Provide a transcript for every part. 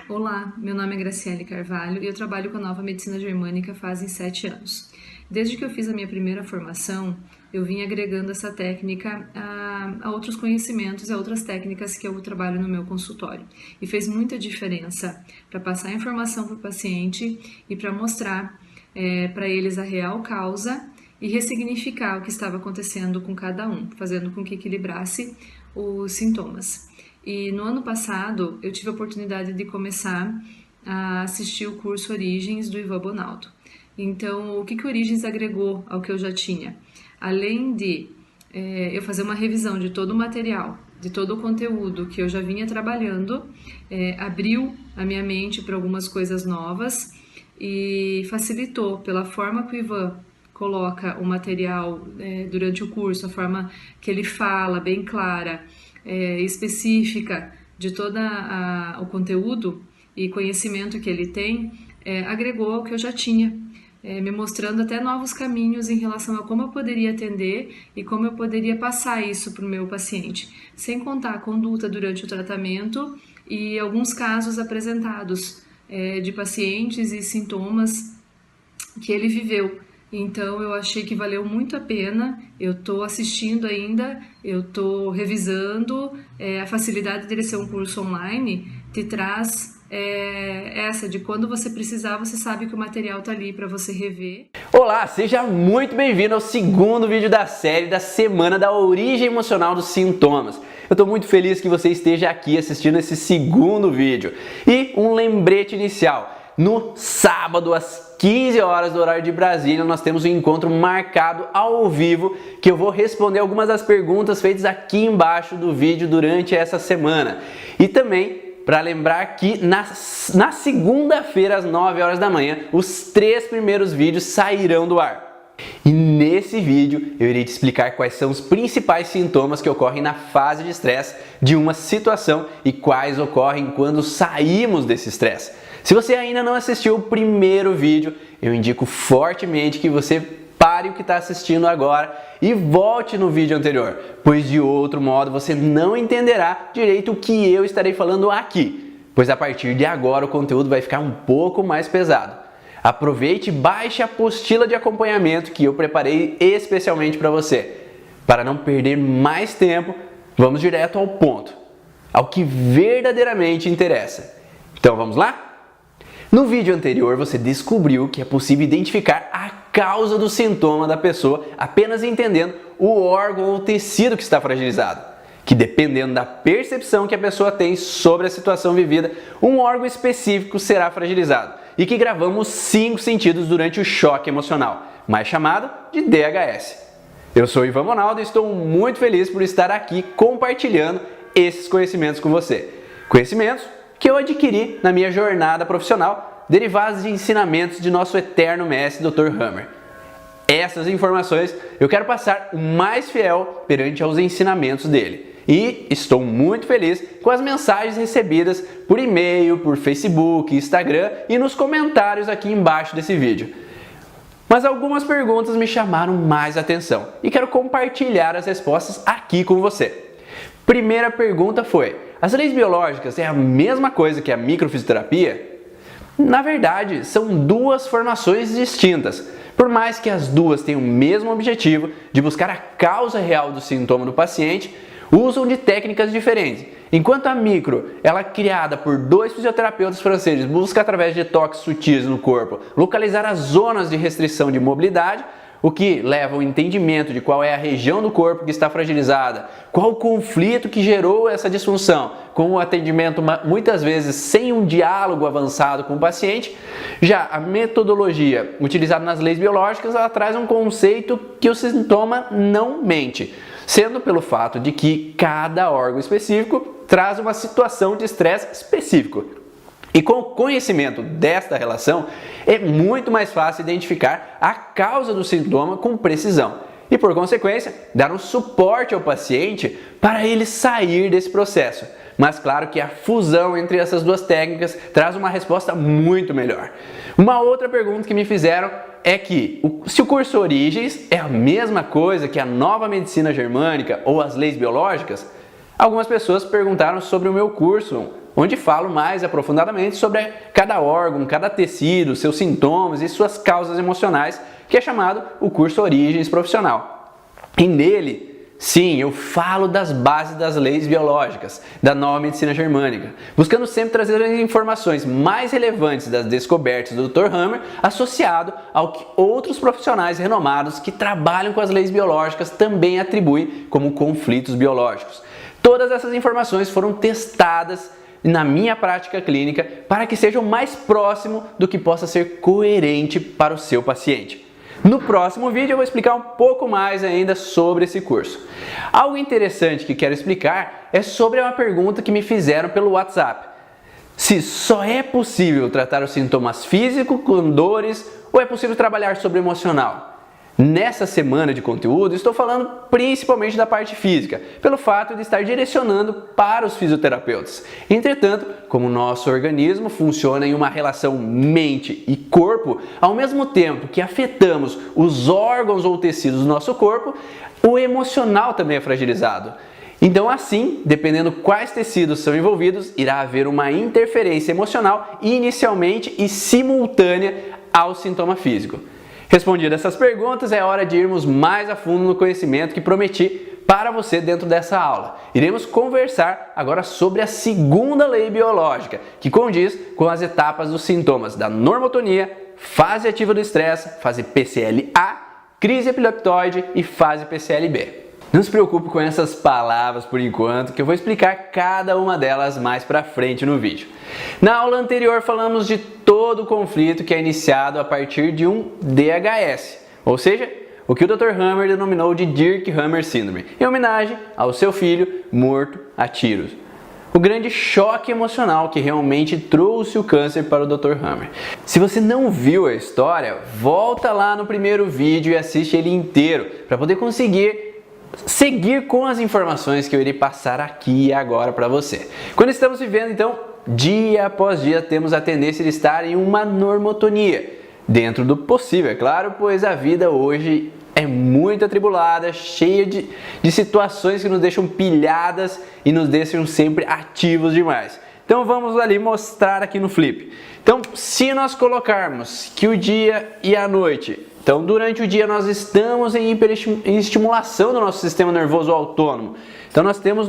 Olá, meu nome é Graciele Carvalho e eu trabalho com a Nova Medicina Germânica fazem 7 anos. Desde que eu fiz a minha primeira formação, eu vim agregando essa técnica a outros conhecimentos e a outras técnicas que eu trabalho no meu consultório. E fez muita diferença para passar a informação para o paciente e para mostrar para eles a real causa e ressignificar o que estava acontecendo com cada um, fazendo com que equilibrasse os sintomas. E no ano passado eu tive a oportunidade de começar a assistir o curso Origens do Ivan Bonaldo. Então, o que o Origens agregou ao que eu já tinha? Além de eu fazer uma revisão de todo o material, de todo o conteúdo que eu já vinha trabalhando, abriu a minha mente para algumas coisas novas e facilitou pela forma que o Ivan coloca o material durante o curso, a forma que ele fala, bem clara, específica de todo o conteúdo e conhecimento que ele tem, agregou ao que eu já tinha, me mostrando até novos caminhos em relação a como eu poderia atender e como eu poderia passar isso para o meu paciente, sem contar a conduta durante o tratamento e alguns casos apresentados de pacientes e sintomas que ele viveu. Então eu achei que valeu muito a pena, eu estou assistindo ainda, eu estou revisando, a facilidade dele ser um curso online te traz essa de quando você precisar, você sabe que o material está ali para você rever. Olá, seja muito bem-vindo ao segundo vídeo da série da Semana da Origem Emocional dos Sintomas. Eu estou muito feliz que você esteja aqui assistindo esse segundo vídeo. E um lembrete inicial. No sábado, às 15 horas do horário de Brasília, nós temos um encontro marcado ao vivo que eu vou responder algumas das perguntas feitas aqui embaixo do vídeo durante essa semana. E também, para lembrar que na segunda-feira, às 9 horas da manhã, os 3 primeiros vídeos sairão do ar. E nesse vídeo eu irei te explicar quais são os principais sintomas que ocorrem na fase de estresse de uma situação e quais ocorrem quando saímos desse estresse. Se você ainda não assistiu o primeiro vídeo, eu indico fortemente que você pare o que está assistindo agora e volte no vídeo anterior, pois de outro modo você não entenderá direito o que eu estarei falando aqui, pois a partir de agora o conteúdo vai ficar um pouco mais pesado. Aproveite e baixe a apostila de acompanhamento que eu preparei especialmente para você. Para não perder mais tempo, vamos direto ao ponto, ao que verdadeiramente interessa. Então vamos lá? No vídeo anterior você descobriu que é possível identificar a causa do sintoma da pessoa apenas entendendo o órgão ou tecido que está fragilizado, que dependendo da percepção que a pessoa tem sobre a situação vivida, um órgão específico será fragilizado e que gravamos 5 sentidos durante o choque emocional, mais chamado de DHS. Eu sou Ivan Bonaldo e estou muito feliz por estar aqui compartilhando esses conhecimentos com você. Conhecimentos que eu adquiri na minha jornada profissional, derivados de ensinamentos de nosso eterno mestre Dr. Hammer. Essas informações eu quero passar o mais fiel perante aos ensinamentos dele. E estou muito feliz com as mensagens recebidas por e-mail, por Facebook, Instagram e nos comentários aqui embaixo desse vídeo. Mas algumas perguntas me chamaram mais atenção e quero compartilhar as respostas aqui com você. Primeira pergunta foi: as leis biológicas é a mesma coisa que a microfisioterapia? Na verdade, são duas formações distintas. Por mais que as duas tenham o mesmo objetivo de buscar a causa real do sintoma do paciente, usam de técnicas diferentes. Enquanto a micro, ela criada por 2 fisioterapeutas franceses, busca através de toques sutis no corpo localizar as zonas de restrição de mobilidade, o que leva ao entendimento de qual é a região do corpo que está fragilizada, qual o conflito que gerou essa disfunção, com o atendimento muitas vezes sem um diálogo avançado com o paciente. Já a metodologia utilizada nas leis biológicas, ela traz um conceito que o sintoma não mente, sendo pelo fato de que cada órgão específico traz uma situação de estresse específico. E com o conhecimento desta relação, é muito mais fácil identificar a causa do sintoma com precisão e, por consequência, dar um suporte ao paciente para ele sair desse processo. Mas claro que a fusão entre essas duas técnicas traz uma resposta muito melhor. Uma outra pergunta que me fizeram é que se o curso Origens é a mesma coisa que a Nova Medicina Germânica ou as leis biológicas, algumas pessoas perguntaram sobre o meu curso onde falo mais aprofundadamente sobre cada órgão, cada tecido, seus sintomas e suas causas emocionais, que é chamado o curso Origens Profissional. E nele, sim, eu falo das bases das leis biológicas, da nova medicina germânica, buscando sempre trazer as informações mais relevantes das descobertas do Dr. Hammer, associado ao que outros profissionais renomados que trabalham com as leis biológicas também atribuem como conflitos biológicos. Todas essas informações foram testadas na minha prática clínica para que sejam mais próximo do que possa ser coerente para o seu paciente. No próximo vídeo eu vou explicar um pouco mais ainda sobre esse curso. Algo interessante que quero explicar é sobre uma pergunta que me fizeram pelo WhatsApp. Se só é possível tratar os sintomas físicos com dores ou é possível trabalhar sobre o emocional? Nessa semana de conteúdo, estou falando principalmente da parte física, pelo fato de estar direcionando para os fisioterapeutas. Entretanto, como o nosso organismo funciona em uma relação mente e corpo, ao mesmo tempo que afetamos os órgãos ou tecidos do nosso corpo, o emocional também é fragilizado. Então, assim, dependendo quais tecidos são envolvidos, irá haver uma interferência emocional inicialmente e simultânea ao sintoma físico. Respondidas essas perguntas, é hora de irmos mais a fundo no conhecimento que prometi para você dentro dessa aula. Iremos conversar agora sobre a segunda lei biológica, que condiz com as etapas dos sintomas da normotonia, fase ativa do estresse, fase PCL-A, crise epileptoide e fase PCL-B. Não se preocupe com essas palavras por enquanto, que eu vou explicar cada uma delas mais pra frente no vídeo. Na aula anterior falamos de todo o conflito que é iniciado a partir de um DHS, ou seja, o que o Dr. Hammer denominou de Dirk-Hammer Syndrome, em homenagem ao seu filho morto a tiros. O grande choque emocional que realmente trouxe o câncer para o Dr. Hammer. Se você não viu a história, volta lá no primeiro vídeo e assiste ele inteiro, para poder conseguir seguir com as informações que eu irei passar aqui e agora para você. Quando estamos vivendo, então, dia após dia, temos a tendência de estar em uma normotonia. Dentro do possível, é claro, pois a vida hoje é muito atribulada, cheia de situações que nos deixam pilhadas e nos deixam sempre ativos demais. Então vamos ali mostrar aqui no flip. Então, se nós colocarmos que o dia e a noite, então durante o dia nós estamos em hiperestimulação do nosso sistema nervoso autônomo. Então nós temos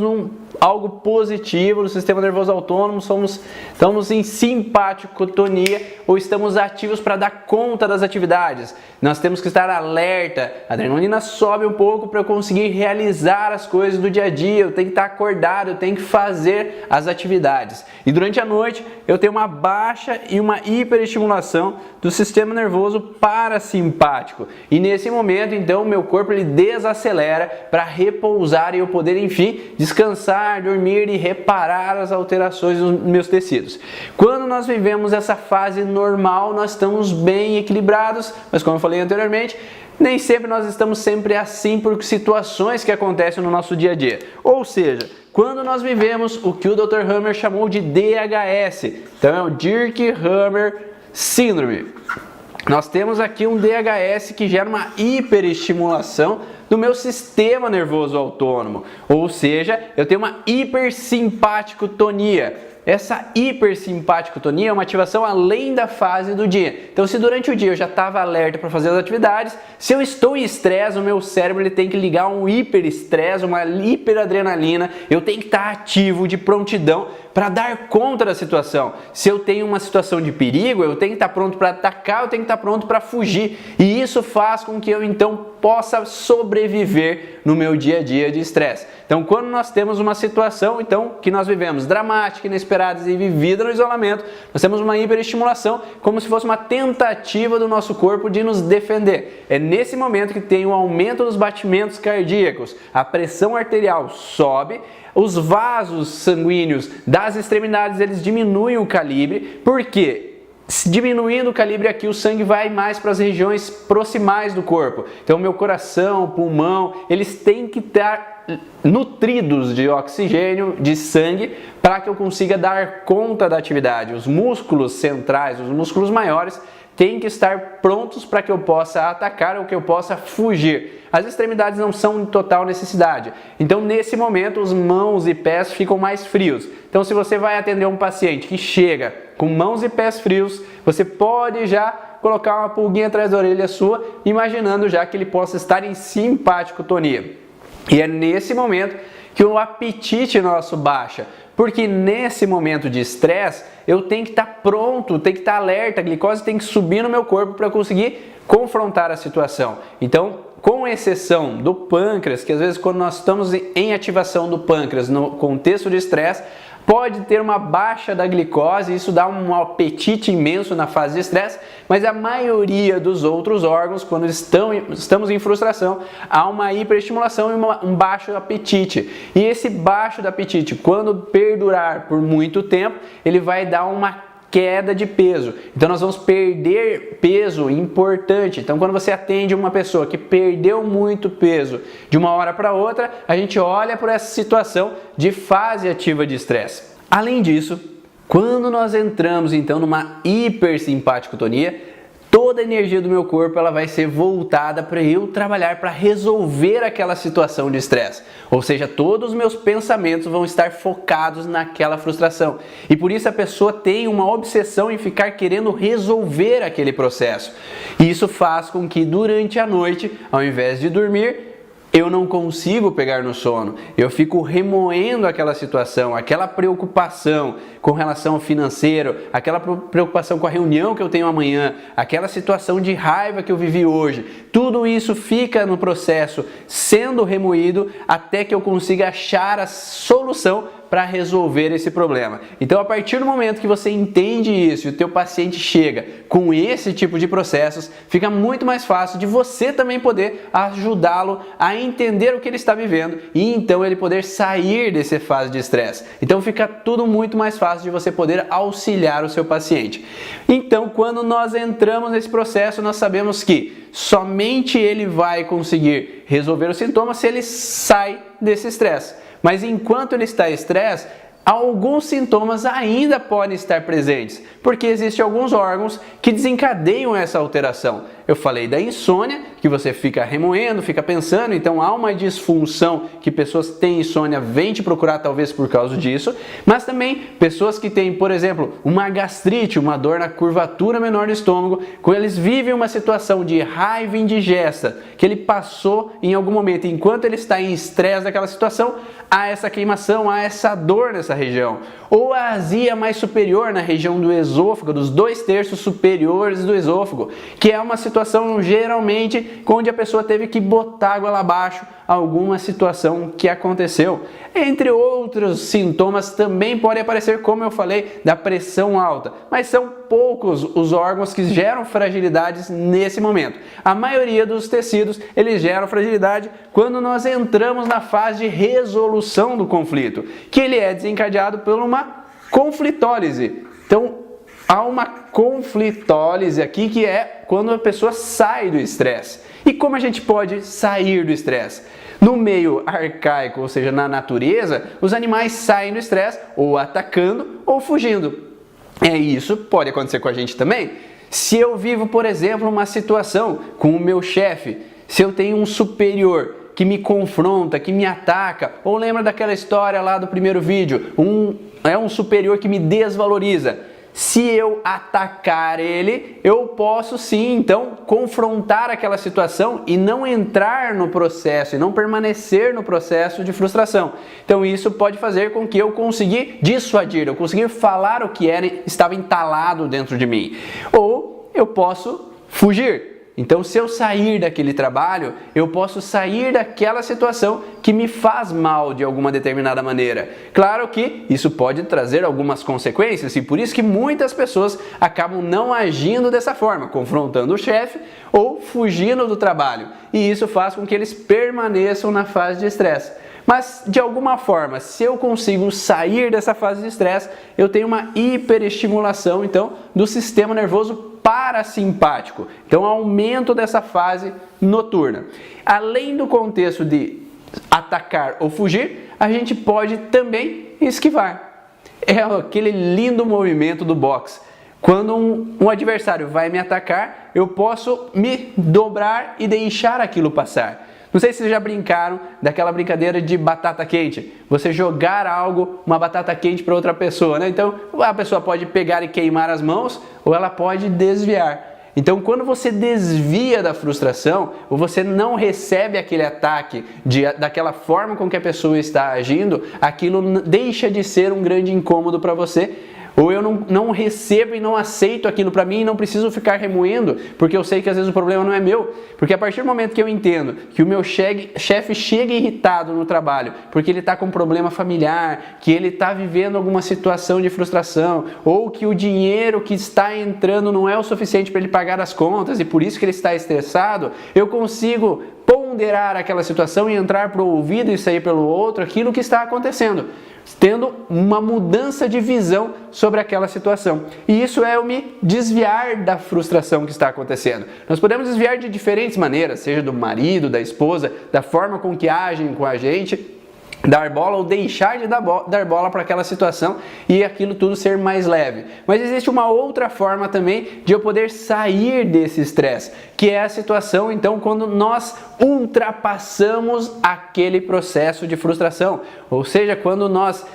algo positivo no sistema nervoso autônomo, estamos em simpaticotonia ou estamos ativos para dar conta das atividades. Nós temos que estar alerta, a adrenalina sobe um pouco para eu conseguir realizar as coisas do dia a dia, eu tenho que estar acordado, eu tenho que fazer as atividades. E durante a noite eu tenho uma baixa e uma hiperestimulação do sistema nervoso parasimpático. E nesse momento então meu corpo ele desacelera para repousar e eu poder enfim descansar, dormir e reparar as alterações nos meus tecidos. Quando nós vivemos essa fase normal, nós estamos bem equilibrados, mas como eu falei anteriormente, nem sempre nós estamos sempre assim por situações que acontecem no nosso dia a dia. Ou seja, quando nós vivemos o que o Dr. Hammer chamou de DHS, então é o Dirk-Hammer Syndrome. Nós temos aqui um DHS que gera uma hiperestimulação do meu sistema nervoso autônomo, ou seja, eu tenho uma hipersimpaticotonia. Essa hipersimpaticotonia é uma ativação além da fase do dia. Então, se durante o dia eu já estava alerta para fazer as atividades, se eu estou em estresse, o meu cérebro ele tem que ligar um hiperestresse, uma hiperadrenalina, eu tenho que estar ativo, de prontidão, para dar conta da situação. Se eu tenho uma situação de perigo, eu tenho que estar pronto para atacar, eu tenho que estar pronto para fugir. E isso faz com que eu então possa sobreviver no meu dia a dia de estresse. Então, quando nós temos uma situação então que nós vivemos dramática, inesperada e vivida no isolamento, nós temos uma hiperestimulação como se fosse uma tentativa do nosso corpo de nos defender. É nesse momento que tem um aumento dos batimentos cardíacos, a pressão arterial sobe, os vasos sanguíneos das extremidades eles diminuem o calibre, porque diminuindo o calibre aqui o sangue vai mais para as regiões proximais do corpo. Então meu coração, pulmão, eles têm que estar nutridos de oxigênio, de sangue, para que eu consiga dar conta da atividade. Os músculos centrais, os músculos maiores, têm que estar prontos para que eu possa atacar ou que eu possa fugir. As extremidades não são de total necessidade. Então, nesse momento, os mãos e pés ficam mais frios. Então, se você vai atender um paciente que chega com mãos e pés frios, você pode já colocar uma pulguinha atrás da orelha sua, imaginando já que ele possa estar em simpaticotonia. E é nesse momento que o apetite nosso baixa, porque nesse momento de estresse eu tenho que estar pronto, tenho que estar alerta, a glicose tem que subir no meu corpo para eu conseguir confrontar a situação. Então, com exceção do pâncreas, que às vezes quando nós estamos em ativação do pâncreas no contexto de estresse, pode ter uma baixa da glicose, isso dá um apetite imenso na fase de estresse, mas a maioria dos outros órgãos, quando estamos em frustração, há uma hiperestimulação e um baixo apetite. E esse baixo apetite, quando perdurar por muito tempo, ele vai dar uma queda de peso. Então nós vamos perder peso importante. Então quando você atende uma pessoa que perdeu muito peso de uma hora para outra, a gente olha por essa situação de fase ativa de estresse. Além disso, quando nós entramos então numa hipersimpaticotonia, toda a energia do meu corpo ela vai ser voltada para eu trabalhar, para resolver aquela situação de estresse. Ou seja, todos os meus pensamentos vão estar focados naquela frustração. E por isso a pessoa tem uma obsessão em ficar querendo resolver aquele processo. E isso faz com que durante a noite, ao invés de dormir, eu não consigo pegar no sono, eu fico remoendo aquela situação, aquela preocupação com relação ao financeiro, aquela preocupação com a reunião que eu tenho amanhã, aquela situação de raiva que eu vivi hoje. Tudo isso fica no processo sendo remoído até que eu consiga achar a solução para resolver esse problema. Então, a partir do momento que você entende isso e o teu paciente chega com esse tipo de processos, fica muito mais fácil de você também poder ajudá-lo a entender o que ele está vivendo e então ele poder sair dessa fase de estresse. Então, fica tudo muito mais fácil de você poder auxiliar o seu paciente. Então, quando nós entramos nesse processo, nós sabemos que somente ele vai conseguir resolver os sintomas se ele sai desse estresse. Mas enquanto ele está em estresse, alguns sintomas ainda podem estar presentes, porque existem alguns órgãos que desencadeiam essa alteração. Eu falei da insônia, que você fica remoendo, fica pensando, então há uma disfunção que pessoas que têm insônia vêm te procurar talvez por causa disso, mas também pessoas que têm, por exemplo, uma gastrite, uma dor na curvatura menor do estômago, quando eles vivem uma situação de raiva indigesta, que ele passou em algum momento, enquanto ele está em estresse daquela situação, há essa queimação, há essa dor nessa região. Ou a azia mais superior na região do esôfago, dos 2/3 superiores do esôfago, que é uma situação geralmente onde a pessoa teve que botar água lá abaixo, alguma situação que aconteceu. Entre outros sintomas também podem aparecer, como eu falei, da pressão alta, mas são poucos os órgãos que geram fragilidades nesse momento. A maioria dos tecidos, eles geram fragilidade quando nós entramos na fase de resolução do conflito, que ele é desencadeado por uma conflitólise. Então, há uma conflitólise aqui que é quando a pessoa sai do estresse. E como a gente pode sair do estresse? No meio arcaico, ou seja, na natureza, os animais saem do estresse ou atacando ou fugindo. Isso pode acontecer com a gente também. Se eu vivo, por exemplo, uma situação com o meu chefe, se eu tenho um superior que me confronta, que me ataca, ou lembra daquela história lá do primeiro vídeo, um superior que me desvaloriza. Se eu atacar ele, eu posso sim, então, confrontar aquela situação e não entrar no processo, e não permanecer no processo de frustração. Então isso pode fazer com que eu consiga dissuadir, eu conseguir falar o que estava entalado dentro de mim. Ou eu posso fugir. Então, se eu sair daquele trabalho, eu posso sair daquela situação que me faz mal de alguma determinada maneira. Claro que isso pode trazer algumas consequências e por isso que muitas pessoas acabam não agindo dessa forma, confrontando o chefe ou fugindo do trabalho. E isso faz com que eles permaneçam na fase de estresse. Mas, de alguma forma, se eu consigo sair dessa fase de estresse, eu tenho uma hiperestimulação, então, do sistema nervoso parasimpático. Então, aumento dessa fase noturna. Além do contexto de atacar ou fugir, a gente pode também esquivar. É aquele lindo movimento do boxe. Quando um adversário vai me atacar, eu posso me dobrar e deixar aquilo passar. Não sei se vocês já brincaram daquela brincadeira de batata quente. Você jogar algo, uma batata quente para outra pessoa, né? Então, a pessoa pode pegar e queimar as mãos ou ela pode desviar. Então, quando você desvia da frustração, ou você não recebe aquele ataque daquela forma com que a pessoa está agindo, aquilo deixa de ser um grande incômodo para você. Ou eu não recebo e não aceito aquilo para mim e não preciso ficar remoendo, porque eu sei que às vezes o problema não é meu. Porque a partir do momento que eu entendo que o meu chefe chega irritado no trabalho, porque ele está com um problema familiar, que ele está vivendo alguma situação de frustração, ou que o dinheiro que está entrando não é o suficiente para ele pagar as contas e por isso que ele está estressado, eu consigo ponderar aquela situação e entrar para o ouvido e sair pelo outro aquilo que está acontecendo, tendo uma mudança de visão sobre aquela situação. E isso é eu me desviar da frustração que está acontecendo. Nós podemos desviar de diferentes maneiras, seja do marido, da esposa, da forma com que agem com a gente, dar bola ou deixar de dar bola para aquela situação e aquilo tudo ser mais leve. Mas existe uma outra forma também de eu poder sair desse estresse, que é a situação então quando nós ultrapassamos aquele processo de frustração, ou seja, quando nós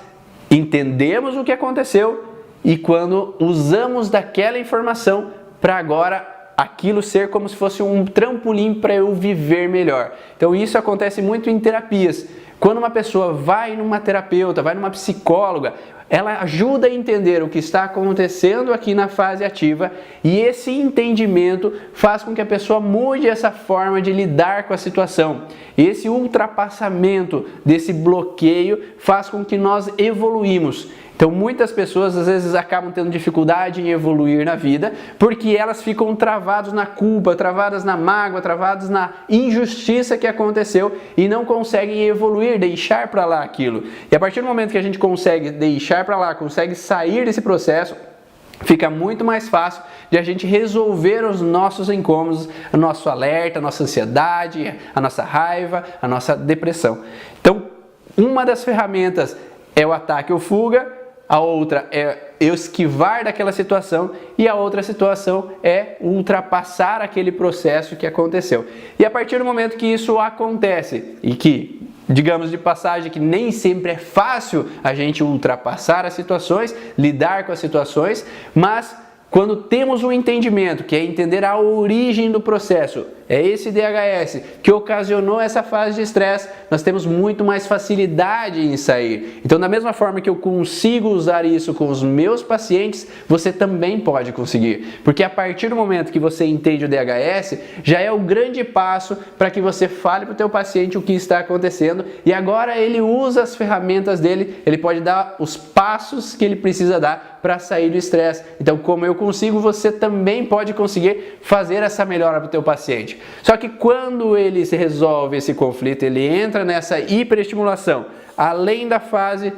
entendemos o que aconteceu e quando usamos daquela informação para agora aquilo ser como se fosse um trampolim para eu viver melhor. Então isso acontece muito em terapias. Quando uma pessoa vai numa terapeuta, vai numa psicóloga, ela ajuda a entender o que está acontecendo aqui na fase ativa e esse entendimento faz com que a pessoa mude essa forma de lidar com a situação. Esse ultrapassamento desse bloqueio faz com que nós evoluímos. Então muitas pessoas às vezes acabam tendo dificuldade em evoluir na vida porque elas ficam travadas na culpa, travadas na mágoa, travadas na injustiça que aconteceu e não conseguem evoluir, deixar para lá aquilo. E a partir do momento que a gente consegue deixar para lá, consegue sair desse processo, fica muito mais fácil de a gente resolver os nossos incômodos, o nosso alerta, a nossa ansiedade, a nossa raiva, a nossa depressão. Então uma das ferramentas é o ataque ou fuga, a outra é eu esquivar daquela situação e a outra situação é ultrapassar aquele processo que aconteceu. E a partir do momento que isso acontece e que, digamos de passagem, que nem sempre é fácil a gente ultrapassar as situações, lidar com as situações, mas quando temos um entendimento, que é entender a origem do processo, é esse DHS que ocasionou essa fase de estresse, nós temos muito mais facilidade em sair. Então, da mesma forma que eu consigo usar isso com os meus pacientes, você também pode conseguir. Porque a partir do momento que você entende o DHS, já é o grande passo para que você fale para o teu paciente o que está acontecendo e agora ele usa as ferramentas dele, ele pode dar os passos que ele precisa dar para sair do estresse. Então, como eu consigo, você também pode conseguir fazer essa melhora para o teu paciente. Só que quando ele se resolve esse conflito, ele entra nessa hiperestimulação, além da fase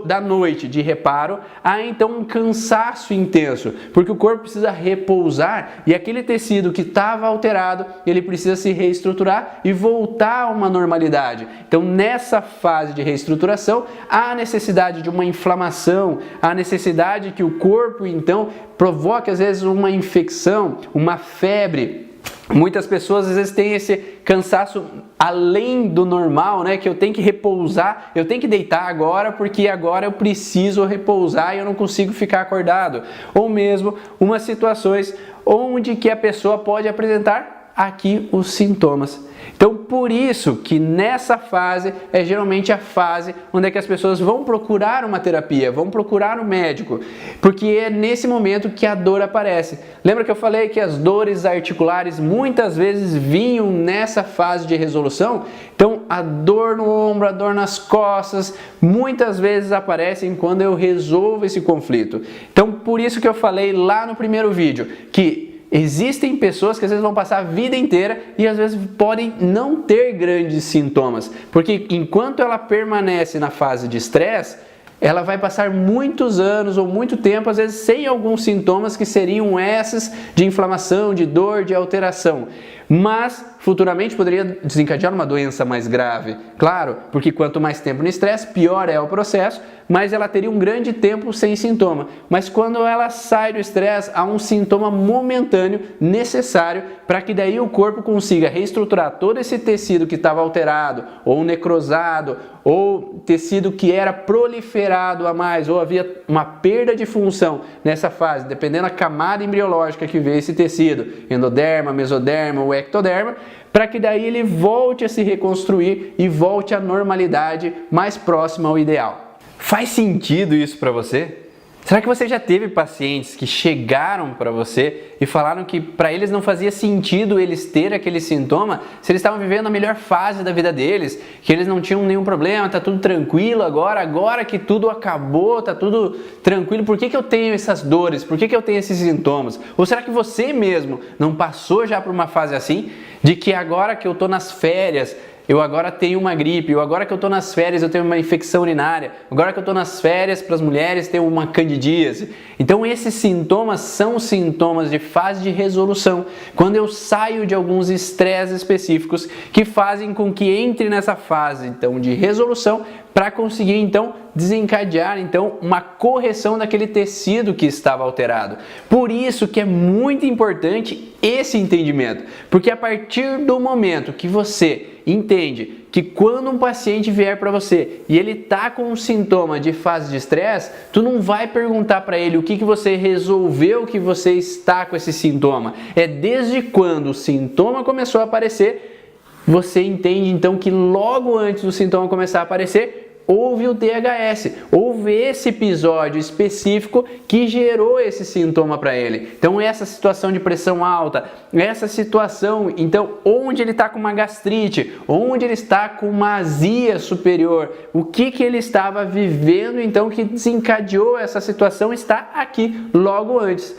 da noite de reparo, há então um cansaço intenso, porque o corpo precisa repousar e aquele tecido que estava alterado, ele precisa se reestruturar e voltar a uma normalidade. Então nessa fase de reestruturação, há a necessidade de uma inflamação, há a necessidade que o corpo então provoque às vezes uma infecção, uma febre. Muitas pessoas às vezes têm esse cansaço além do normal, né? Que eu tenho que repousar, eu tenho que deitar agora porque agora eu preciso repousar e eu não consigo ficar acordado. Ou mesmo umas situações onde que a pessoa pode apresentar aqui os sintomas. Então, por isso que nessa fase é geralmente a fase onde é que as pessoas vão procurar uma terapia, vão procurar um médico, porque é nesse momento que a dor aparece. Lembra que eu falei que as dores articulares muitas vezes vinham nessa fase de resolução? Então, a dor no ombro, a dor nas costas, muitas vezes aparecem quando eu resolvo esse conflito. Então, por isso que eu falei lá no primeiro vídeo que existem pessoas que às vezes vão passar a vida inteira e às vezes podem não ter grandes sintomas, porque enquanto ela permanece na fase de estresse, ela vai passar muitos anos ou muito tempo, às vezes sem alguns sintomas que seriam esses de inflamação, de dor, de alteração. Mas futuramente poderia desencadear uma doença mais grave. Claro, porque quanto mais tempo no estresse, pior é o processo, mas ela teria um grande tempo sem sintoma. Mas quando ela sai do estresse, há um sintoma momentâneo necessário para que daí o corpo consiga reestruturar todo esse tecido que estava alterado, ou necrosado, ou tecido que era proliferado a mais, ou havia uma perda de função nessa fase, dependendo da camada embriológica que vê esse tecido, endoderma, mesoderma ou ectoderma, para que daí ele volte a se reconstruir e volte à normalidade mais próxima ao ideal. Faz sentido isso para você? Será que você já teve pacientes que chegaram para você e falaram que para eles não fazia sentido eles ter aquele sintoma se eles estavam vivendo a melhor fase da vida deles, que eles não tinham nenhum problema, tá tudo tranquilo agora que tudo acabou, tá tudo tranquilo, por que eu tenho essas dores? Por que eu tenho esses sintomas? Ou será que você mesmo não passou já por uma fase assim, de que agora que eu tô nas férias, eu agora tenho uma gripe, ou agora que eu estou nas férias eu tenho uma infecção urinária, agora que eu estou nas férias para as mulheres tenho uma candidíase. Então esses sintomas são sintomas de fase de resolução, quando eu saio de alguns estresses específicos que fazem com que entre nessa fase então de resolução para conseguir então desencadear então uma correção daquele tecido que estava alterado. Por isso que é muito importante esse entendimento, porque a partir do momento que você entende que quando um paciente vier para você e ele tá com um sintoma de fase de estresse, tu não vai perguntar para ele o que você resolveu que você está com esse sintoma. É desde quando o sintoma começou a aparecer, você entende então que logo antes do sintoma começar a aparecer, houve o DHS, houve esse episódio específico que gerou esse sintoma para ele. Então essa situação de pressão alta, essa situação, então onde ele está com uma gastrite, onde ele está com uma azia superior, o que ele estava vivendo então que desencadeou essa situação está aqui logo antes.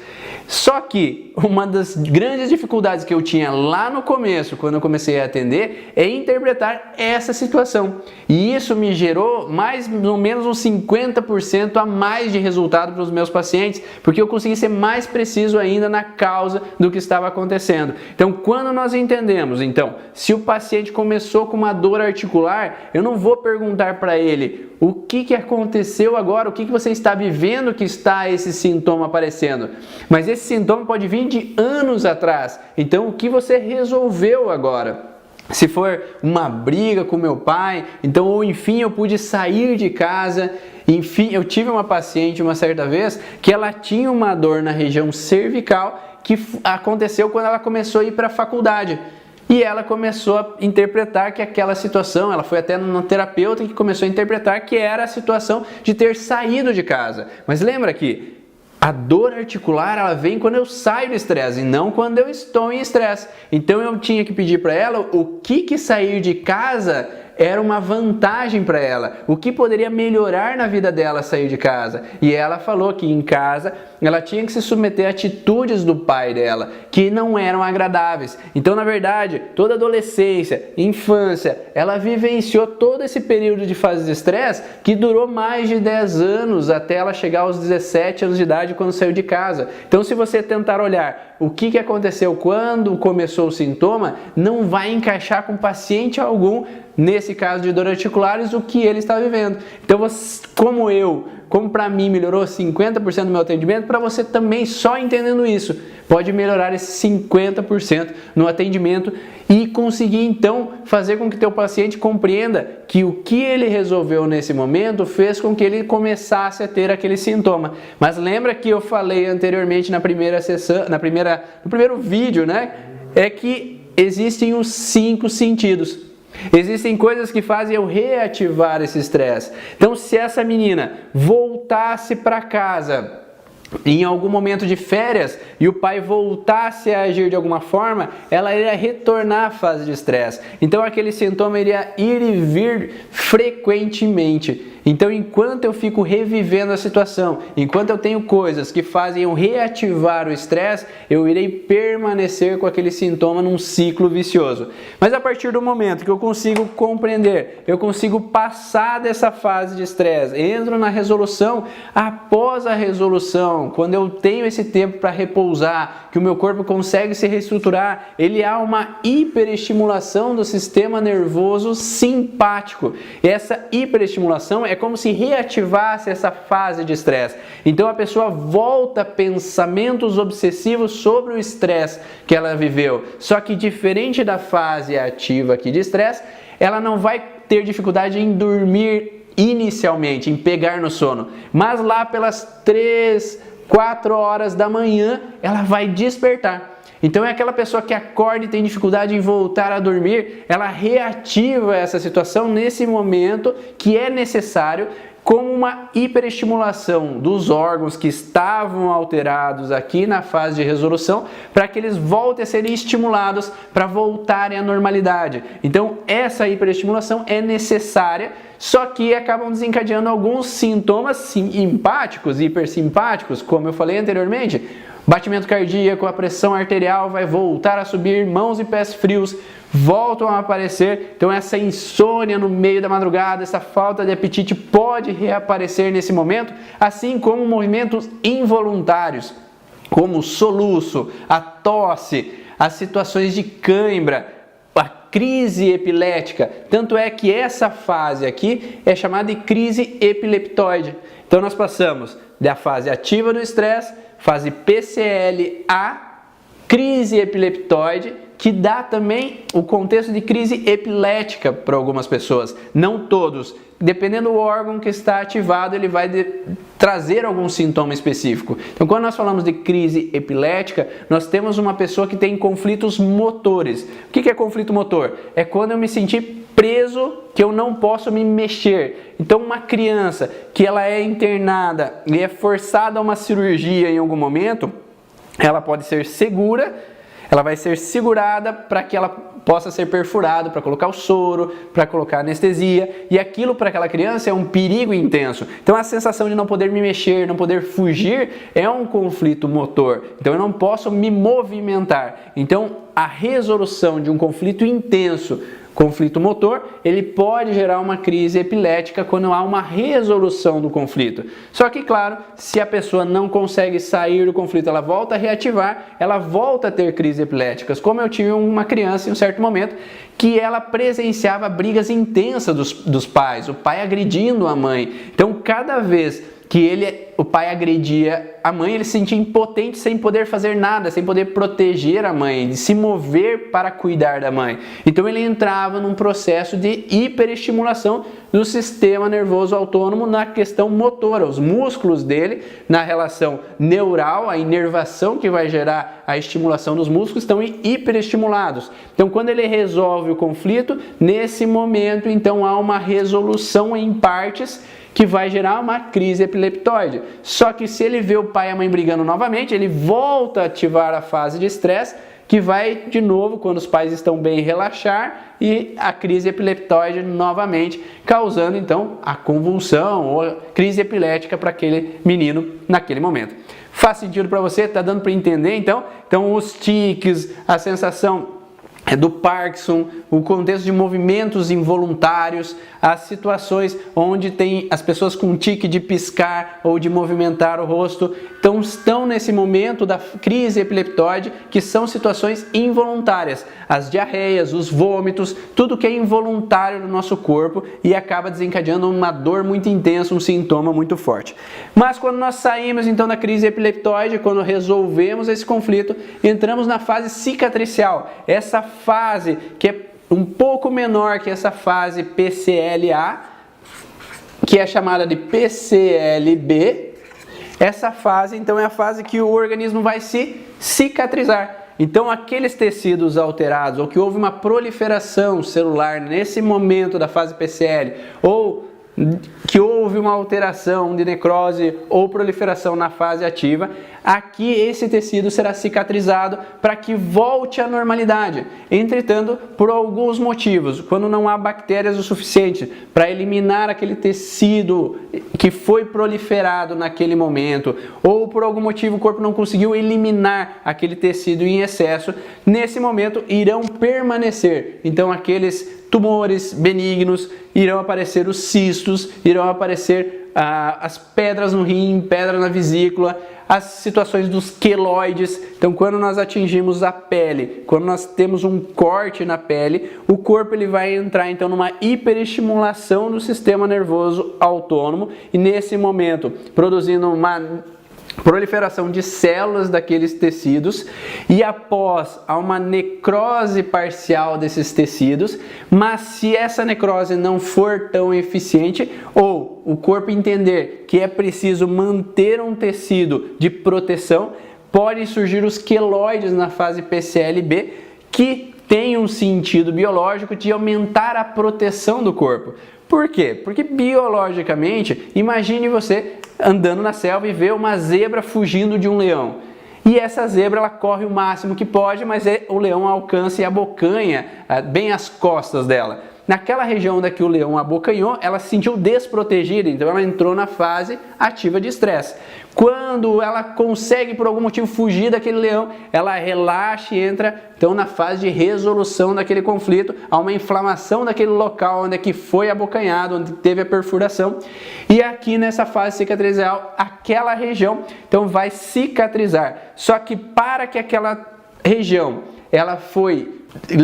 Só que uma das grandes dificuldades que eu tinha lá no começo, quando eu comecei a atender, é interpretar essa situação. E isso me gerou mais ou menos uns 50% a mais de resultado para os meus pacientes, porque eu consegui ser mais preciso ainda na causa do que estava acontecendo. Então, quando nós entendemos, então, se o paciente começou com uma dor articular, eu não vou perguntar para ele o que aconteceu agora, o que você está vivendo que está esse sintoma aparecendo. Mas esse sintoma pode vir de anos atrás. Então, o que você resolveu agora? Se for uma briga com meu pai, então, ou enfim, eu pude sair de casa. Enfim, eu tive uma paciente uma certa vez que ela tinha uma dor na região cervical que aconteceu quando ela começou a ir para a faculdade. E ela começou a interpretar que aquela situação, ela foi até numa terapeuta que começou a interpretar que era a situação de ter saído de casa. Mas lembra que a dor articular ela vem quando eu saio do estresse e não quando eu estou em estresse. Então eu tinha que pedir para ela o que sair de casa era uma vantagem para ela, o que poderia melhorar na vida dela sair de casa. E ela falou que em casa ela tinha que se submeter a atitudes do pai dela que não eram agradáveis. Então, na verdade, toda adolescência, infância, ela vivenciou todo esse período de fase de estresse que durou mais de 10 anos até ela chegar aos 17 anos de idade quando saiu de casa. Então, se você tentar olhar o que aconteceu quando começou o sintoma, não vai encaixar com paciente algum nesse caso de dor articulares o que ele está vivendo. Então, como para mim melhorou 50% do meu atendimento, para você também, só entendendo isso, pode melhorar esse 50% no atendimento e conseguir então fazer com que teu paciente compreenda que o que ele resolveu nesse momento fez com que ele começasse a ter aquele sintoma. Mas lembra que eu falei anteriormente na primeira sessão, no primeiro vídeo, né? É que existem os 5 sentidos. Existem coisas que fazem eu reativar esse estresse. Então, se essa menina voltasse para casa em algum momento de férias e o pai voltasse a agir de alguma forma, ela iria retornar à fase de estresse. Então, aquele sintoma iria ir e vir frequentemente. Então, enquanto eu fico revivendo a situação, enquanto eu tenho coisas que fazem eu reativar o estresse, eu irei permanecer com aquele sintoma num ciclo vicioso. Mas a partir do momento que eu consigo compreender, eu consigo passar dessa fase de estresse, entro na resolução, após a resolução, recuperação, quando eu tenho esse tempo para repousar, que o meu corpo consegue se reestruturar, ele há uma hiperestimulação do sistema nervoso simpático. E essa hiperestimulação é como se reativasse essa fase de estresse. Então a pessoa volta a pensamentos obsessivos sobre o estresse que ela viveu. Só que diferente da fase ativa aqui de estresse, ela não vai ter dificuldade em dormir inicialmente, em pegar no sono, mas lá pelas 3, 4 horas da manhã ela vai despertar. Então é aquela pessoa que acorda e tem dificuldade em voltar a dormir, ela reativa essa situação nesse momento que é necessário, como uma hiperestimulação dos órgãos que estavam alterados aqui na fase de resolução, para que eles voltem a serem estimulados para voltarem à normalidade. Então essa hiperestimulação é necessária, só que acabam desencadeando alguns sintomas simpáticos e hipersimpáticos, como eu falei anteriormente. Batimento cardíaco, a pressão arterial vai voltar a subir, mãos e pés frios voltam a aparecer. Então essa insônia no meio da madrugada, essa falta de apetite pode reaparecer nesse momento, assim como movimentos involuntários, como o soluço, a tosse, as situações de cãibra, a crise epilética. Tanto é que essa fase aqui é chamada de crise epileptoide. Então nós passamos da fase ativa do estresse, fase PCL-A, crise epileptoide, que dá também o contexto de crise epilética para algumas pessoas, não todos. Dependendo do órgão que está ativado, ele vai trazer algum sintoma específico. Então, quando nós falamos de crise epilética, nós temos uma pessoa que tem conflitos motores. O que é conflito motor? É quando eu me senti preso, que eu não posso me mexer. Então, uma criança que ela é internada e é forçada a uma cirurgia em algum momento, ela pode ser segura, ela vai ser segurada para que ela possa ser perfurada, para colocar o soro, para colocar anestesia, e aquilo para aquela criança é um perigo intenso. Então a sensação de não poder me mexer, não poder fugir, é um conflito motor. Então eu não posso me movimentar. Então a resolução de um conflito intenso, conflito motor, ele pode gerar uma crise epilética quando há uma resolução do conflito. Só que, claro, se a pessoa não consegue sair do conflito, ela volta a reativar, ela volta a ter crises epiléticas. Como eu tive uma criança em um certo momento que ela presenciava brigas intensas dos pais, o pai agredindo a mãe. Então, cada vez que o pai agredia a mãe, ele se sentia impotente sem poder fazer nada, sem poder proteger a mãe, de se mover para cuidar da mãe. Então ele entrava num processo de hiperestimulação do sistema nervoso autônomo na questão motora. Os músculos dele, na relação neural, a inervação que vai gerar a estimulação dos músculos, estão hiperestimulados. Então quando ele resolve o conflito, nesse momento então há uma resolução em partes que vai gerar uma crise epileptoide. Só que se ele vê o pai e a mãe brigando novamente, ele volta a ativar a fase de estresse, que vai de novo, quando os pais estão bem, relaxar, e a crise epileptoide novamente, causando então a convulsão ou a crise epilética para aquele menino naquele momento. Faz sentido para você? Tá dando para entender então? Então os tiques, a sensação do Parkinson, o contexto de movimentos involuntários, as situações onde tem as pessoas com tique de piscar ou de movimentar o rosto, então estão nesse momento da crise epileptoide, que são situações involuntárias, as diarreias, os vômitos, tudo que é involuntário no nosso corpo e acaba desencadeando uma dor muito intensa, um sintoma muito forte. Mas quando nós saímos então da crise epileptoide, quando resolvemos esse conflito, entramos na fase cicatricial, essa fase que é um pouco menor que essa fase PCL-A, que é chamada de PCL-B. Essa fase, então, é a fase que o organismo vai se cicatrizar. Então, aqueles tecidos alterados, ou que houve uma proliferação celular nesse momento da fase PCL, ou que houve uma alteração de necrose ou proliferação na fase ativa, aqui esse tecido será cicatrizado para que volte à normalidade. Entretanto, por alguns motivos, quando não há bactérias o suficiente para eliminar aquele tecido que foi proliferado naquele momento, ou por algum motivo o corpo não conseguiu eliminar aquele tecido em excesso, nesse momento irão permanecer. Então aqueles tumores benignos, irão aparecer os cistos, irão aparecer as pedras no rim, pedra na vesícula, as situações dos queloides. Então, quando nós atingimos a pele, quando nós temos um corte na pele, o corpo ele vai entrar então numa hiperestimulação do sistema nervoso autônomo e nesse momento produzindo uma proliferação de células daqueles tecidos e após há uma necrose parcial desses tecidos, mas se essa necrose não for tão eficiente ou o corpo entender que é preciso manter um tecido de proteção, podem surgir os queloides na fase PCLB que tem um sentido biológico de aumentar a proteção do corpo. Por quê? Porque biologicamente, imagine você andando na selva e ver uma zebra fugindo de um leão. E essa zebra ela corre o máximo que pode, mas o leão alcança e abocanha bem as costas dela. Naquela região onde o leão abocanhou, ela se sentiu desprotegida, então ela entrou na fase ativa de estresse. Quando ela consegue por algum motivo fugir daquele leão, ela relaxa e entra então na fase de resolução daquele conflito, há uma inflamação daquele local onde que foi abocanhado, onde teve a perfuração. E aqui nessa fase cicatricial, aquela região então vai cicatrizar. Só que para que aquela região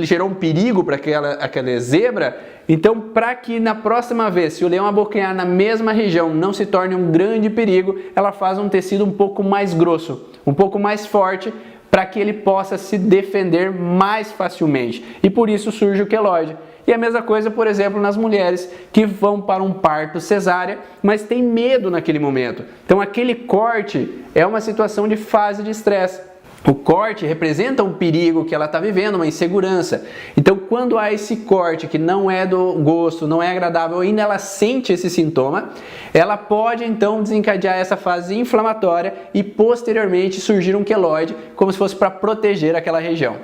gerou um perigo para aquela zebra, então para que na próxima vez, se o leão abocanhar na mesma região não se torne um grande perigo, ela faz um tecido um pouco mais grosso, um pouco mais forte, para que ele possa se defender mais facilmente. E por isso surge o queloide. E a mesma coisa, por exemplo, nas mulheres que vão para um parto cesárea, mas tem medo naquele momento. Então aquele corte é uma situação de fase de estresse. O corte representa um perigo que ela está vivendo, uma insegurança. Então, quando há esse corte que não é do gosto, não é agradável, ainda ela sente esse sintoma, ela pode então desencadear essa fase inflamatória e posteriormente surgir um queloide, como se fosse para proteger aquela região.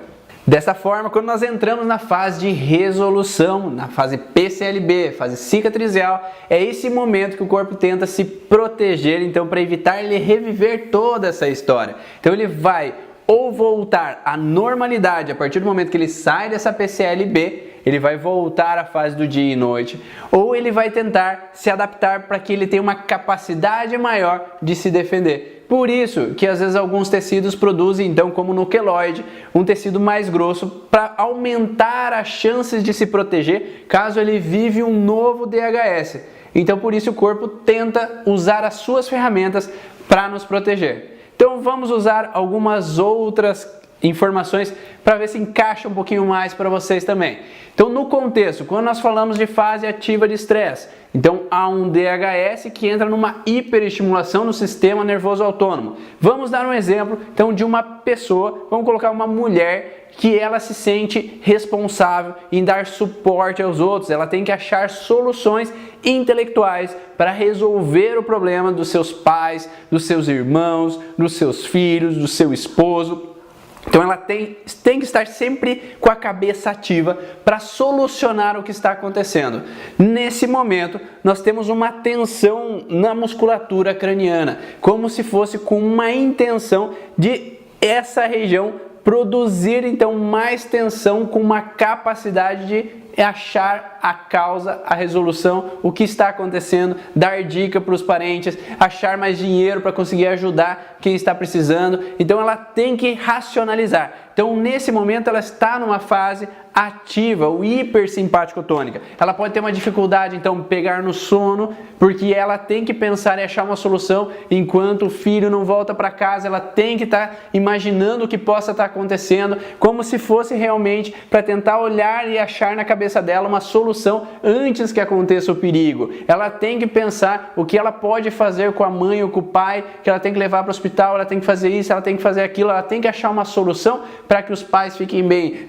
Dessa forma, quando nós entramos na fase de resolução, na fase PCLB, fase cicatricial, é esse momento que o corpo tenta se proteger, então, para evitar ele reviver toda essa história. Então, ele vai ou voltar à normalidade a partir do momento que ele sai dessa PCLB, ele vai voltar à fase do dia e noite, ou ele vai tentar se adaptar para que ele tenha uma capacidade maior de se defender. Por isso que às vezes alguns tecidos produzem, então, como no queloide, um tecido mais grosso para aumentar as chances de se proteger caso ele vive um novo DHS. Então, por isso o corpo tenta usar as suas ferramentas para nos proteger. Então, vamos usar algumas outras informações para ver se encaixa um pouquinho mais para vocês também. Então, no contexto, quando nós falamos de fase ativa de estresse, então há um DHS que entra numa hiperestimulação no sistema nervoso autônomo. Vamos dar um exemplo então de uma pessoa, vamos colocar uma mulher que ela se sente responsável em dar suporte aos outros, ela tem que achar soluções intelectuais para resolver o problema dos seus pais, dos seus irmãos, dos seus filhos, do seu esposo. Então ela tem que estar sempre com a cabeça ativa para solucionar o que está acontecendo. Nesse momento, nós temos uma tensão na musculatura craniana, como se fosse com uma intenção de essa região produzir então mais tensão com uma capacidade de achar a causa, a resolução, o que está acontecendo, dar dica para os parentes, achar mais dinheiro para conseguir ajudar quem está precisando. Então ela tem que racionalizar. Então nesse momento ela está numa fase ativa, o hipersimpático tônica. Ela pode ter uma dificuldade então pegar no sono, porque ela tem que pensar e achar uma solução enquanto o filho não volta para casa, ela tem que estar imaginando o que possa estar acontecendo, como se fosse realmente para tentar olhar e achar na cabeça dela uma solução antes que aconteça o perigo. Ela tem que pensar o que ela pode fazer com a mãe ou com o pai, que ela tem que levar para o hospital, ela tem que fazer isso, ela tem que fazer aquilo, ela tem que achar uma solução para que os pais fiquem bem.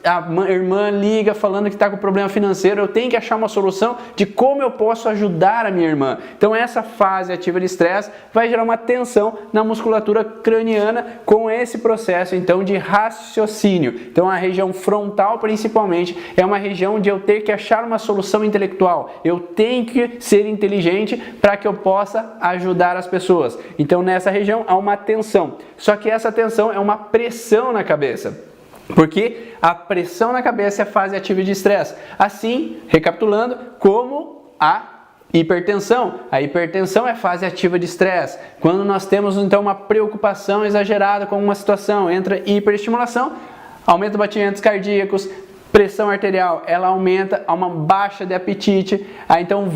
A irmã liga falando que está com problema financeiro, eu tenho que achar uma solução de como eu posso ajudar a minha irmã. Então essa fase ativa de estresse vai gerar uma tensão na musculatura craniana com esse processo então de raciocínio. Então a região frontal principalmente é uma região onde eu tenho que achar uma solução intelectual. Eu tenho que ser inteligente para que eu possa ajudar as pessoas. Então nessa região há uma tensão. Só que essa tensão é uma pressão na cabeça. Porque a pressão na cabeça é a fase ativa de estresse. Assim, recapitulando, como a hipertensão. A hipertensão é fase ativa de estresse. Quando nós temos então uma preocupação exagerada com uma situação, entra hiperestimulação, aumenta batimentos cardíacos, pressão arterial, ela aumenta, há uma baixa de apetite, há então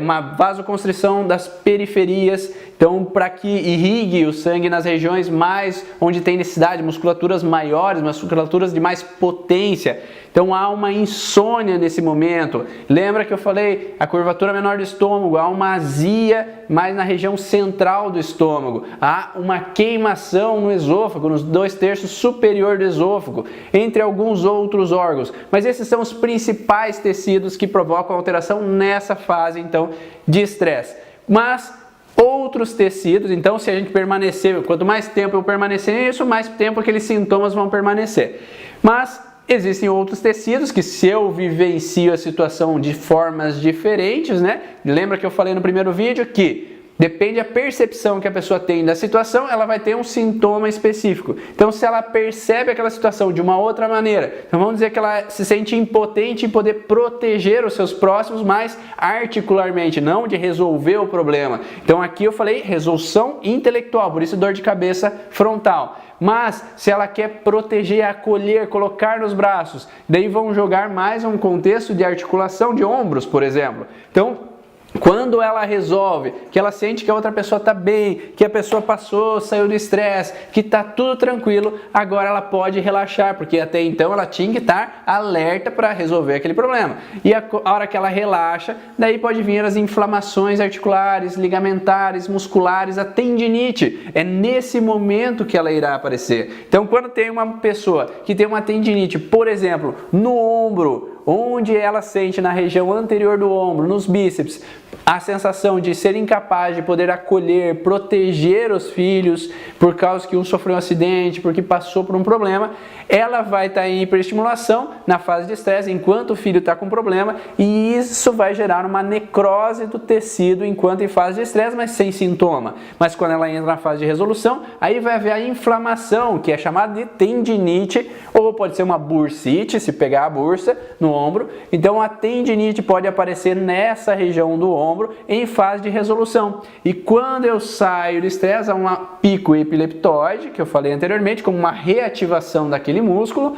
uma vasoconstrição das periferias, então para que irrigue o sangue nas regiões mais onde tem necessidade, musculaturas maiores, musculaturas de mais potência. Então há uma insônia nesse momento. Lembra que eu falei a curvatura menor do estômago, há uma azia mais na região central do estômago, há uma queimação no esôfago, nos 2/3 superior do esôfago, entre alguns outros órgãos. Mas esses são os principais tecidos que provocam alteração nessa fase então de estresse. Mas outros tecidos, então se a gente permanecer, quanto mais tempo eu permanecer nisso, mais tempo aqueles sintomas vão permanecer. Mas existem outros tecidos que, se eu vivencio a situação de formas diferentes, né? Lembra que eu falei no primeiro vídeo que depende da percepção que a pessoa tem da situação, ela vai ter um sintoma específico. Então, se ela percebe aquela situação de uma outra maneira, então vamos dizer que ela se sente impotente em poder proteger os seus próximos mais articularmente, não de resolver o problema. Então, aqui eu falei resolução intelectual, por isso dor de cabeça frontal. Mas, se ela quer proteger, acolher, colocar nos braços, daí vão jogar mais um contexto de articulação de ombros, por exemplo. Então, quando ela resolve, que ela sente que a outra pessoa está bem, que a pessoa passou, saiu do estresse, que está tudo tranquilo, agora ela pode relaxar, porque até então ela tinha que estar alerta para resolver aquele problema. E a hora que ela relaxa, daí pode vir as inflamações articulares, ligamentares, musculares, a tendinite. É nesse momento que ela irá aparecer. Então, quando tem uma pessoa que tem uma tendinite, por exemplo, no ombro, onde ela sente na região anterior do ombro, nos bíceps, a sensação de ser incapaz de poder acolher, proteger os filhos por causa que um sofreu um acidente, porque passou por um problema, ela vai estar em hiperestimulação na fase de estresse enquanto o filho está com problema, e isso vai gerar uma necrose do tecido enquanto em fase de estresse, mas sem sintoma. Mas quando ela entra na fase de resolução, aí vai haver a inflamação, que é chamada de tendinite, ou pode ser uma bursite, se pegar a bursa no ombro. Então a tendinite pode aparecer nessa região do ombro em fase de resolução. E quando eu saio do estresse, há um pico epileptóide, que eu falei anteriormente, como uma reativação daquele músculo,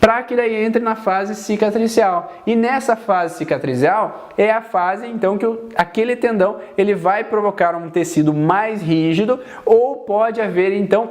para que daí entre na fase cicatricial. E nessa fase cicatricial é a fase então que aquele tendão ele vai provocar um tecido mais rígido, ou pode haver então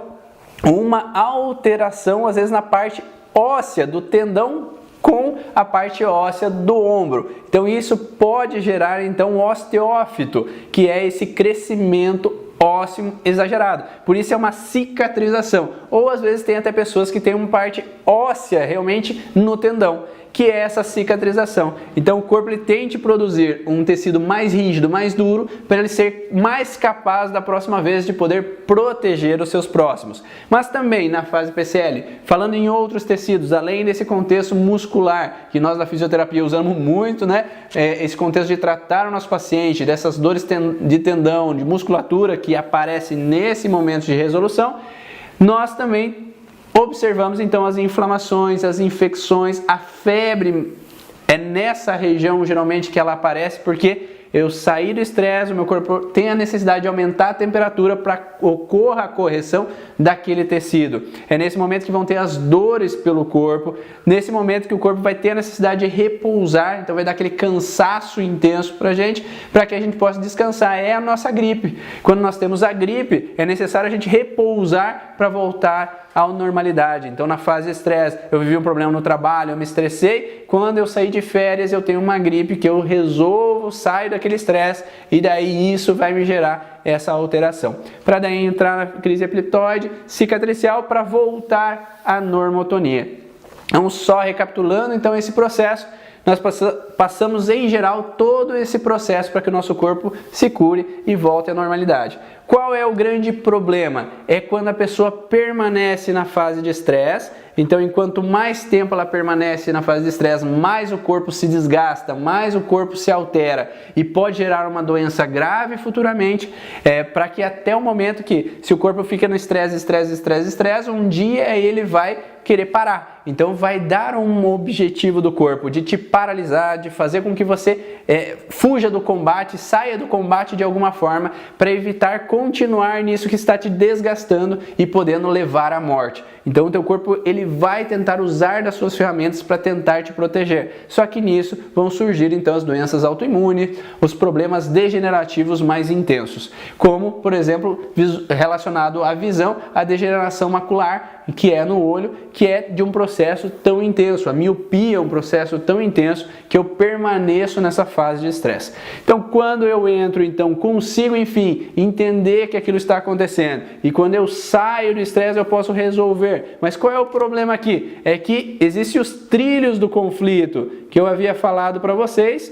uma alteração às vezes na parte óssea do tendão com a parte óssea do ombro. Então isso pode gerar então osteófito, que é esse crescimento ósseo exagerado. Por isso é uma cicatrização. Ou às vezes tem até pessoas que têm uma parte óssea realmente no tendão, que é essa cicatrização. Então o corpo ele tende a produzir um tecido mais rígido, mais duro, para ele ser mais capaz da próxima vez de poder proteger os seus próximos. Mas também na fase PCL, falando em outros tecidos, além desse contexto muscular, que nós da fisioterapia usamos muito, né? Esse contexto de tratar o nosso paciente, dessas dores de tendão, de musculatura que aparecem nesse momento de resolução, nós também observamos então as inflamações, as infecções, a febre. É nessa região geralmente que ela aparece, porque eu saí do estresse, o meu corpo tem a necessidade de aumentar a temperatura para que ocorra a correção daquele tecido. É nesse momento que vão ter as dores pelo corpo, nesse momento que o corpo vai ter a necessidade de repousar, então vai dar aquele cansaço intenso para que a gente possa descansar. É a nossa gripe. Quando nós temos a gripe, é necessário a gente repousar para voltar à normalidade. Então na fase de estresse, eu vivi um problema no trabalho, eu me estressei, quando eu saí de férias eu tenho uma gripe que eu resolvo, saio daquele estresse e daí isso vai me gerar essa alteração. Para daí entrar na crise epileptóide, cicatricial, para voltar à normotonia. Então só recapitulando então esse processo, nós passamos em geral todo esse processo para que o nosso corpo se cure e volte à normalidade. Qual é o grande problema? É quando a pessoa permanece na fase de estresse. Então, enquanto mais tempo ela permanece na fase de estresse, mais o corpo se desgasta, mais o corpo se altera e pode gerar uma doença grave futuramente, para que até o momento que, se o corpo fica no estresse, um dia ele vai querer parar. Então vai dar um objetivo do corpo de te paralisar, de fazer com que você fuja do combate, saia do combate de alguma forma, para evitar continuar nisso que está te desgastando e podendo levar à morte. Então o teu corpo ele vai tentar usar das suas ferramentas para tentar te proteger. Só que nisso vão surgir então as doenças autoimunes, os problemas degenerativos mais intensos, como por exemplo relacionado à visão, a degeneração macular, que é no olho, que é de um processo tão intenso. A miopia é um processo tão intenso que eu permaneço nessa fase de estresse. Então quando eu entro, então consigo enfim entender que aquilo está acontecendo, e quando eu saio do estresse eu posso resolver. Mas qual é o problema aqui? É que existem os trilhos do conflito que eu havia falado para vocês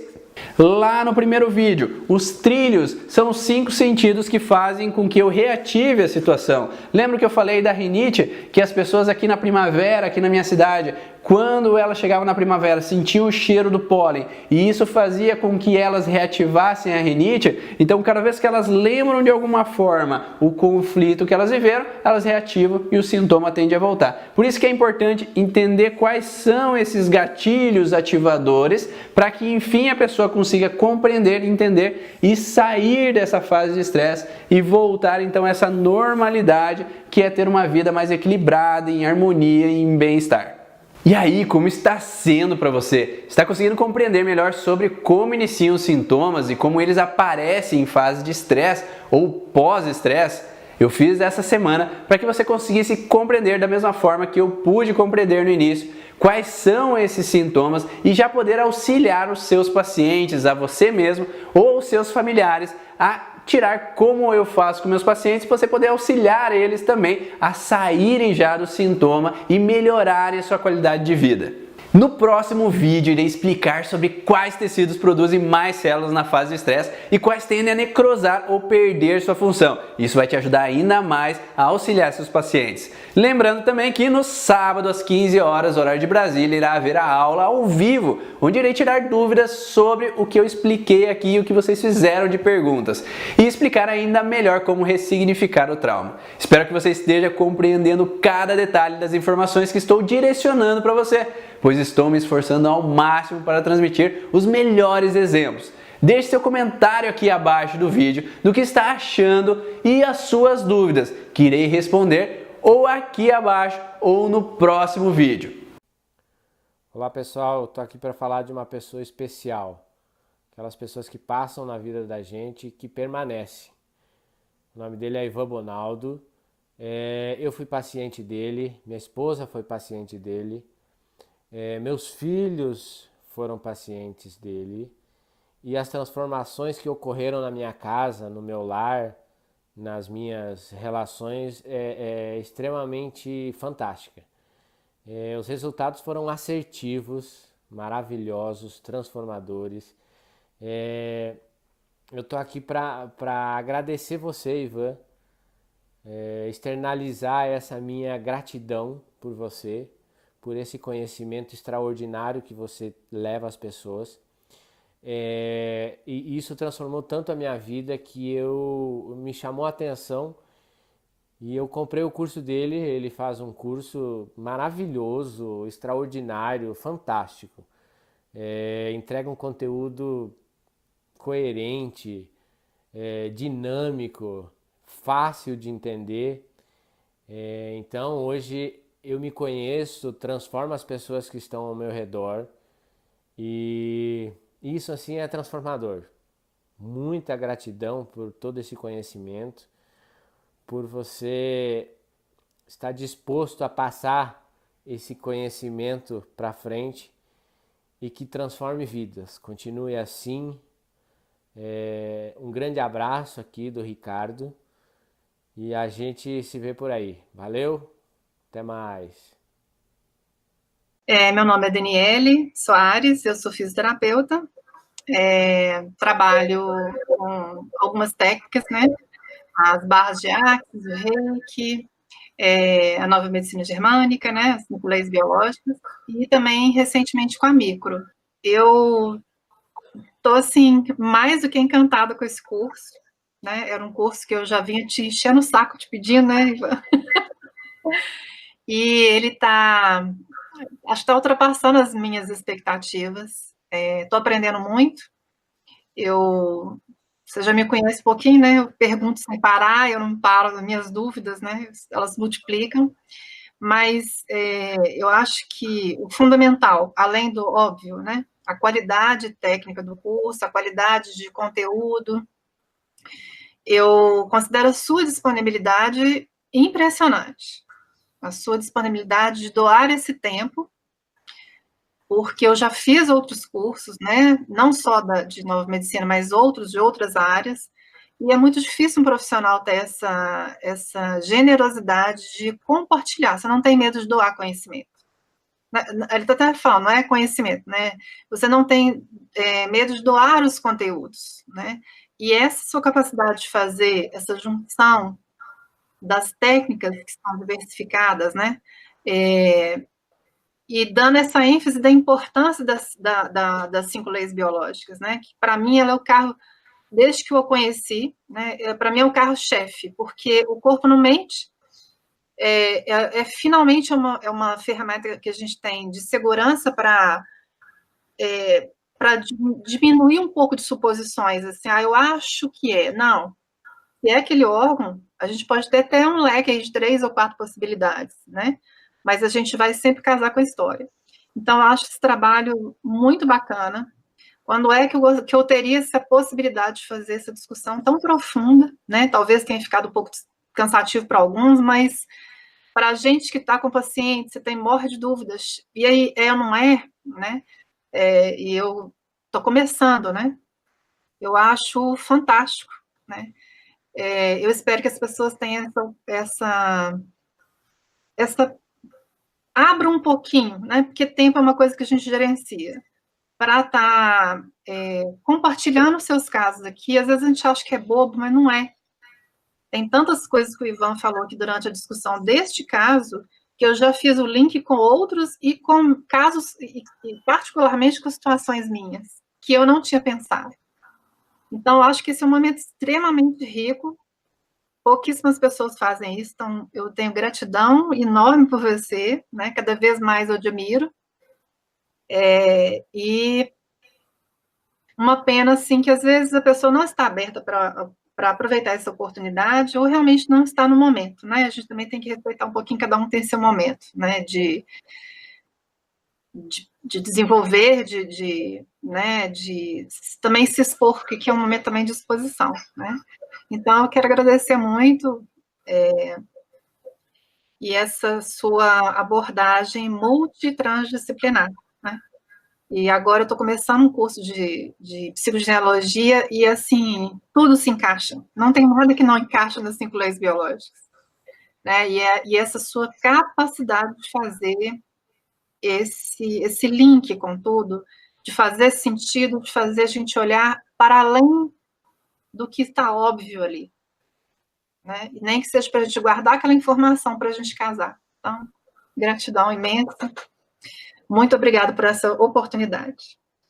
lá no primeiro vídeo. Os trilhos são os 5 sentidos que fazem com que eu reative a situação. Lembra que eu falei da rinite? Que as pessoas aqui na primavera, aqui na minha cidade, quando ela chegava na primavera, sentiam o cheiro do pólen e isso fazia com que elas reativassem a rinite. Então, cada vez que elas lembram de alguma forma o conflito que elas viveram, elas reativam e o sintoma tende a voltar. Por isso que é importante entender quais são esses gatilhos ativadores para que, enfim, a pessoa consiga compreender, entender e sair dessa fase de estresse e voltar, então, a essa normalidade que é ter uma vida mais equilibrada, em harmonia e em bem-estar. E aí, como está sendo para você? Está conseguindo compreender melhor sobre como iniciam os sintomas e como eles aparecem em fase de estresse ou pós-estresse? Eu fiz essa semana para que você conseguisse compreender da mesma forma que eu pude compreender no início quais são esses sintomas e já poder auxiliar os seus pacientes, a você mesmo ou os seus familiares a tirar como eu faço com meus pacientes, você poder auxiliar eles também a saírem já do sintoma e melhorarem a sua qualidade de vida. No próximo vídeo irei explicar sobre quais tecidos produzem mais células na fase de estresse e quais tendem a necrosar ou perder sua função. Isso vai te ajudar ainda mais a auxiliar seus pacientes. Lembrando também que no sábado às 15 horas, horário de Brasília, irá haver a aula ao vivo, onde irei tirar dúvidas sobre o que eu expliquei aqui e o que vocês fizeram de perguntas e explicar ainda melhor como ressignificar o trauma. Espero que você esteja compreendendo cada detalhe das informações que estou direcionando para você, pois estou me esforçando ao máximo para transmitir os melhores exemplos. Deixe seu comentário aqui abaixo do vídeo do que está achando e as suas dúvidas, que irei responder ou aqui abaixo ou no próximo vídeo. Olá pessoal, eu tô aqui para falar de uma pessoa especial, aquelas pessoas que passam na vida da gente e que permanecem. O nome dele é Ivan Bonaldo, eu fui paciente dele, minha esposa foi paciente dele, meus filhos foram pacientes dele e as transformações que ocorreram na minha casa, no meu lar, nas minhas relações é extremamente fantástica. Os resultados foram assertivos, maravilhosos, transformadores. Eu tô aqui para agradecer você, Ivan, externalizar essa minha gratidão por você, por esse conhecimento extraordinário que você leva às pessoas. E isso transformou tanto a minha vida que me chamou a atenção e eu comprei o curso dele. Ele faz um curso maravilhoso, extraordinário, fantástico. Entrega um conteúdo coerente, dinâmico, fácil de entender. Então hoje eu me conheço, transformo as pessoas que estão ao meu redor e isso assim é transformador. Muita gratidão por todo esse conhecimento, por você estar disposto a passar esse conhecimento para frente e que transforme vidas. Continue assim. Um grande abraço aqui do Ricardo e a gente se vê por aí. Valeu, até mais. Meu nome é Daniele Soares, eu sou fisioterapeuta, trabalho com algumas técnicas, né? As barras de Axis, o Reiki, a nova medicina germânica, né? As nucleias biológicas, e também recentemente com a micro. Eu estou assim, mais do que encantada com esse curso, né? Era um curso que eu já vinha te enchendo o saco, te pedindo, né, Ivan? E ele acho que está ultrapassando as minhas expectativas. Estou aprendendo muito. Você já me conhece um pouquinho, né? Eu pergunto sem parar, eu não paro das minhas dúvidas, né? Elas multiplicam. Mas eu acho que o fundamental, além do óbvio, né? A qualidade técnica do curso, a qualidade de conteúdo, eu considero a sua disponibilidade impressionante. A sua disponibilidade de doar esse tempo, porque eu já fiz outros cursos, né? Não só de nova medicina, mas outros de outras áreas, e é muito difícil um profissional ter essa generosidade de compartilhar. Você não tem medo de doar conhecimento. Ele está até falando, não é conhecimento, né? Você não tem medo de doar os conteúdos, né? E essa sua capacidade de fazer essa junção das técnicas que são diversificadas, né? E dando essa ênfase da importância das 5 leis biológicas, né? Que para mim ela é o carro, desde que eu a conheci, né? Para mim é o carro-chefe, porque o corpo não mente. Finalmente uma ferramenta que a gente tem de segurança para diminuir um pouco de suposições, assim, eu acho que não. Se é aquele órgão, a gente pode ter até um leque aí de 3 ou 4 possibilidades, né? Mas a gente vai sempre casar com a história. Então, eu acho esse trabalho muito bacana. Quando é que eu teria essa possibilidade de fazer essa discussão tão profunda, né? Talvez tenha ficado um pouco cansativo para alguns, mas para a gente que está com paciente, você tem morre de dúvidas, e aí ou não é, né? E eu estou começando, né? Eu acho fantástico, né? Eu espero que as pessoas tenham abram um pouquinho, né? Porque tempo é uma coisa que a gente gerencia, para estar compartilhando seus casos aqui. Às vezes a gente acha que é bobo, mas não é. Tem tantas coisas que o Ivan falou aqui durante a discussão deste caso, que eu já fiz o link com outros e com casos, e particularmente com situações minhas, que eu não tinha pensado. Então, eu acho que esse é um momento extremamente rico. Pouquíssimas pessoas fazem isso, então eu tenho gratidão enorme por você, né? Cada vez mais eu admiro. E uma pena, assim, que às vezes a pessoa não está aberta para aproveitar essa oportunidade, ou realmente não está no momento, né? A gente também tem que respeitar um pouquinho, cada um tem seu momento, né? De desenvolver, né? De também se expor, porque é um momento também de exposição, né? Então, eu quero agradecer muito e essa sua abordagem multitransdisciplinar, né? E agora eu estou começando um curso de psicogenealogia e, assim, tudo se encaixa. Não tem nada que não encaixa nas 5 leis biológicas, né? E essa sua capacidade de fazer esse link com tudo, de fazer sentido, de fazer a gente olhar para além do que está óbvio ali, né? E nem que seja para a gente guardar aquela informação para a gente casar. Então, gratidão imensa. Muito obrigada por essa oportunidade.